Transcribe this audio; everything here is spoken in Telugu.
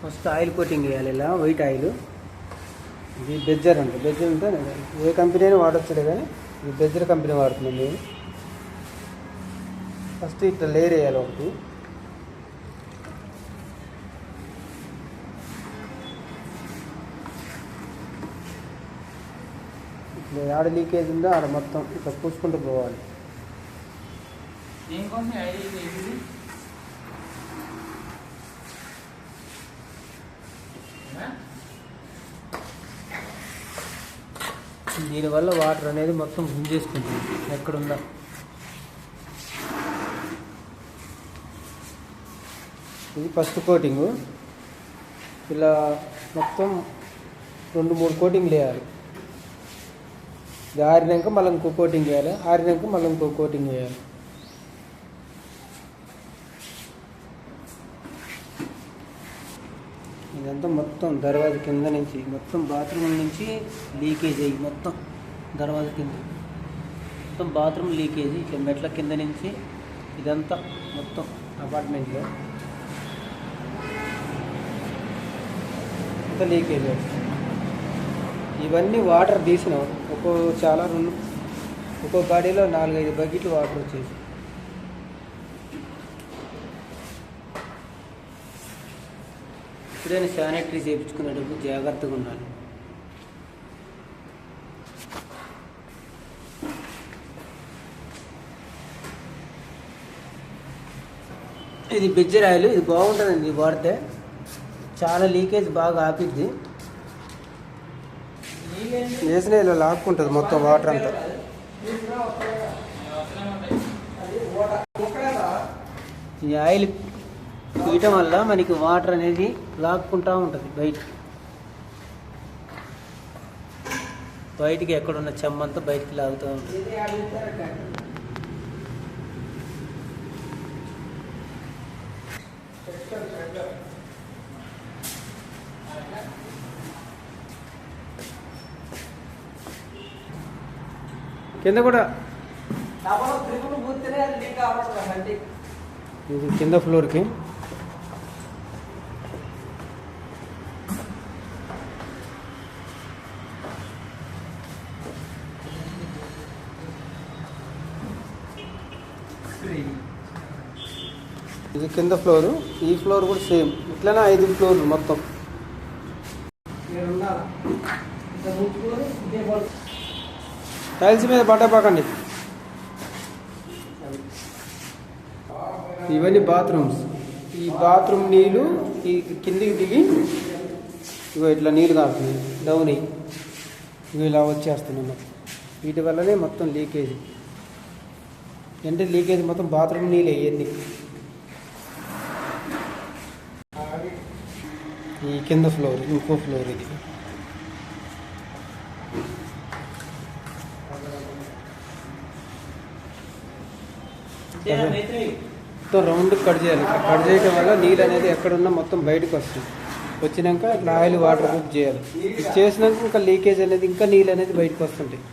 ఫస్ట్ ఆయిల్ కోటింగ్ వేయాలి. ఇలా వైట్ ఆయిల్. ఇది బెజ్జర్ అంటే బెజ్జర్ అంటే ఏ కంపెనీ అయినా వాడచ్చులే, కానీ ఇది బెజ్జర్ కంపెనీ వాడుతున్నాం మేము. ఫస్ట్ ఇట్లా లేయర్ వేయాలి ఒకటి. ఇట్లా ఆడ లీకేజ్ ఉందో ఆడ మొత్తం ఇట్లా పూసుకుంటూ పోవాలి. దీనివల్ల వాటర్ అనేది మొత్తం గుంజేసుకుంటుంది ఎక్కడుందా. ఇది ఫస్ట్ కోటింగు. ఇలా మొత్తం 2-3 కోటింగ్లు వేయాలి. ఇది ఆరినాక మళ్ళీ ఇంకో కోటింగ్ వేయాలి, ఆరినాక మళ్ళీ ఇంకో కోటింగ్ వేయాలి. ఇదంతా మొత్తం దర్వాజా కింద నుంచి మొత్తం బాత్రూమ్ నుంచి లీకేజ్ అయ్యి మొత్తం దర్వాజా కింద మొత్తం బాత్రూమ్ లీకేజ్. ఇట్లా మెట్ల కింద నుంచి ఇదంతా మొత్తం అపార్ట్మెంట్లో అంతా లీకేజ్ వస్తుంది. ఇవన్నీ వాటర్ తీసినాం. ఒక్కో బాడీలో 4-5 బకెట్లు వాటర్ వచ్చేసి. ఎప్పుడైనా శానిటరీ చేయించుకునేటప్పుడు జాగ్రత్తగా ఉండాలి. ఇది బెజ్జర్ ఆయిల్. ఇది బాగుంటుందండి, ఇది వాడితే చాలా లీకేజ్ బాగా ఆపిద్ది. వేసిన ఇలా లాక్కుంటుంది మొత్తం వాటర్ అంతా. ఈ ఆయిల్ తీయటం వల్ల మనకి వాటర్ అనేది లాక్కుంటూ ఉంటుంది బయటికి ఎక్కడున్న చెమ్మంతా బయటికి లాగుతూ ఉంటుంది. కింద కూడా ఇది కింద ఫ్లోర్కి. ఇది కింద ఫ్లోరు. ఈ ఫ్లోర్ కూడా సేమ్ ఇట్లనే 5 ఫ్లోర్లు మొత్తం. టైల్స్ మీద పట్టపాకండి. ఇవన్నీ బాత్రూమ్స్. ఈ బాత్రూమ్ నీళ్ళు ఈ కిందికి దిగి ఇగో ఇట్లా నీళ్ళు కాస్తుంది, డౌన్ అయ్యి ఇవి ఇలా వచ్చేస్తున్నాయి. వీటి వల్లనే మొత్తం లీకేజ్. అంటే లీకేజ్ మొత్తం బాత్రూమ్ నీళ్ళు ఇవన్నీ. ఈ కింద ఫ్లోర్ ఇంకో ఫ్లోర్. ఇది మొత్తం రౌండ్ కట్ చేయాలి. కట్ చేయడం వల్ల నీళ్ళు అనేది ఎక్కడున్నా మొత్తం బయటకు వస్తుంది. వచ్చినాక ఇట్లా ఆయిల్ వాటర్ ప్రూఫ్ చేయాలి. ఇది చేసినాక ఇంకా లీకేజ్ అనేది ఇంకా నీళ్ళు అనేది బయటకు వస్తుంటాయి.